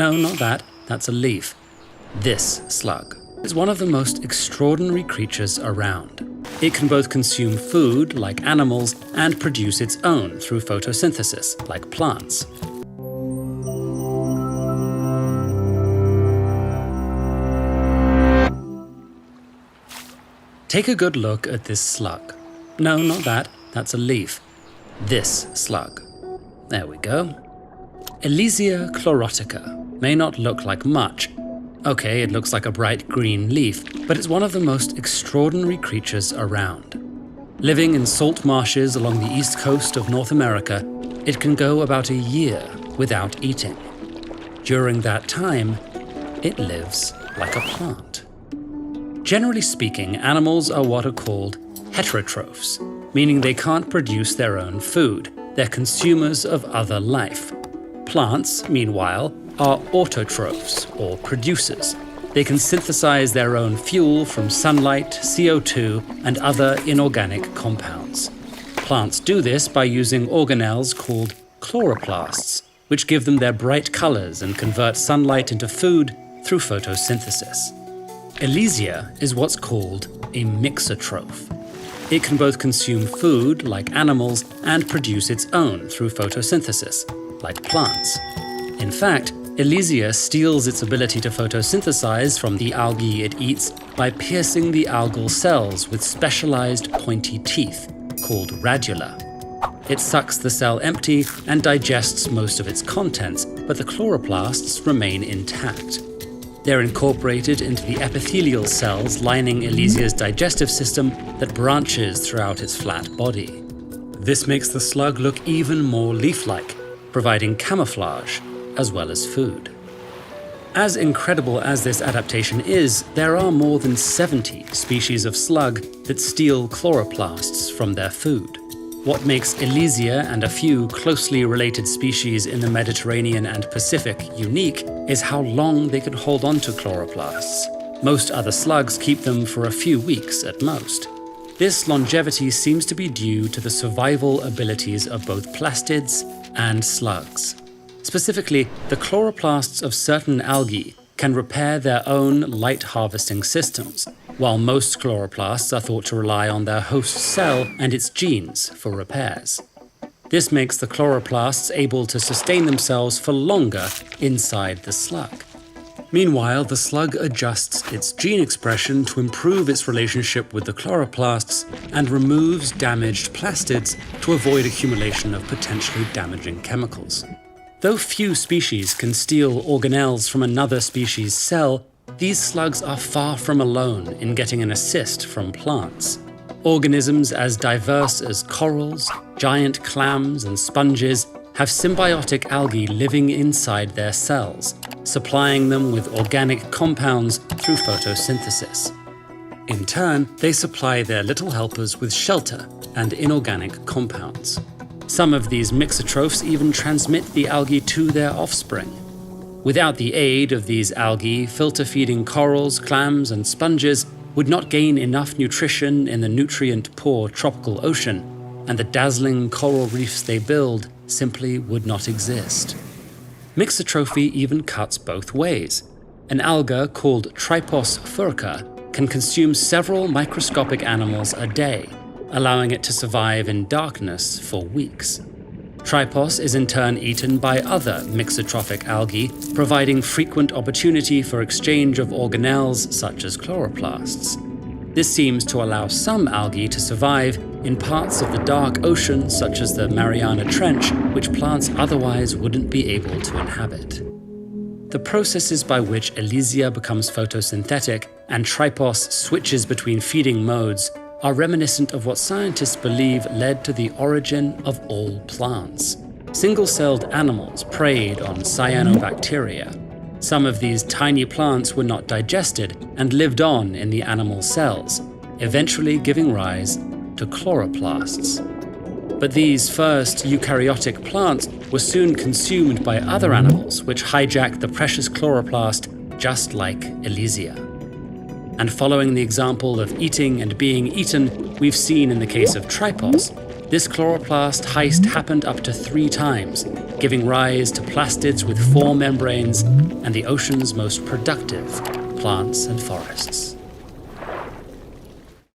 No, not that. That's a leaf. This slug is one of the most extraordinary creatures around. It can both consume food, like animals, and produce its own through photosynthesis, like plants. Take a good look at this slug. No, not that. That's a leaf. This slug. There we go. Elysia chlorotica may not look like much. Okay, it looks like a bright green leaf, but it's one of the most extraordinary creatures around. Living in salt marshes along the east coast of North America, it can go about a year without eating. During that time, it lives like a plant. Generally speaking, animals are what are called heterotrophs, meaning they can't produce their own food. They're consumers of other life. Plants, meanwhile, are autotrophs, or producers. They can synthesize their own fuel from sunlight, CO2, and other inorganic compounds. Plants do this by using organelles called chloroplasts, which give them their bright colors and convert sunlight into food through photosynthesis. Elysia is what's called a mixotroph. It can both consume food, like animals, and produce its own through photosynthesis, like plants. In fact, Elysia steals its ability to photosynthesize from the algae it eats by piercing the algal cells with specialized pointy teeth, called radula. It sucks the cell empty and digests most of its contents, but the chloroplasts remain intact. They're incorporated into the epithelial cells lining Elysia's digestive system that branches throughout its flat body. This makes the slug look even more leaf-like, providing camouflage as well as food. As incredible as this adaptation is, there are more than 70 species of slug that steal chloroplasts from their food. What makes Elysia and a few closely related species in the Mediterranean and Pacific unique is how long they can hold on to chloroplasts. Most other slugs keep them for a few weeks at most. This longevity seems to be due to the survival abilities of both plastids and slugs. Specifically, the chloroplasts of certain algae can repair their own light harvesting systems, while most chloroplasts are thought to rely on their host cell and its genes for repairs. This makes the chloroplasts able to sustain themselves for longer inside the slug. Meanwhile, the slug adjusts its gene expression to improve its relationship with the chloroplasts and removes damaged plastids to avoid accumulation of potentially damaging chemicals. Though few species can steal organelles from another species' cell, these slugs are far from alone in getting an assist from plants. Organisms as diverse as corals, giant clams, and sponges have symbiotic algae living inside their cells, supplying them with organic compounds through photosynthesis. In turn, they supply their little helpers with shelter and inorganic compounds. Some of these mixotrophs even transmit the algae to their offspring. Without the aid of these algae, filter-feeding corals, clams, and sponges would not gain enough nutrition in the nutrient-poor tropical ocean, and the dazzling coral reefs they build simply would not exist. Mixotrophy even cuts both ways. An alga called Tripos furca can consume several microscopic animals a day, allowing it to survive in darkness for weeks. Tripos is in turn eaten by other mixotrophic algae, providing frequent opportunity for exchange of organelles such as chloroplasts. This seems to allow some algae to survive in parts of the dark ocean such as the Mariana Trench, which plants otherwise wouldn't be able to inhabit. The processes by which Elysia becomes photosynthetic and Tripos switches between feeding modes are reminiscent of what scientists believe led to the origin of all plants. Single-celled animals preyed on cyanobacteria. Some of these tiny plants were not digested and lived on in the animal cells, eventually giving rise to chloroplasts. But these first eukaryotic plants were soon consumed by other animals, which hijacked the precious chloroplast just like Elysia. And following the example of eating and being eaten we've seen in the case of Tripos, This chloroplast heist happened up to 3 times, giving rise to plastids with 4 membranes and the ocean's most productive plants and forests.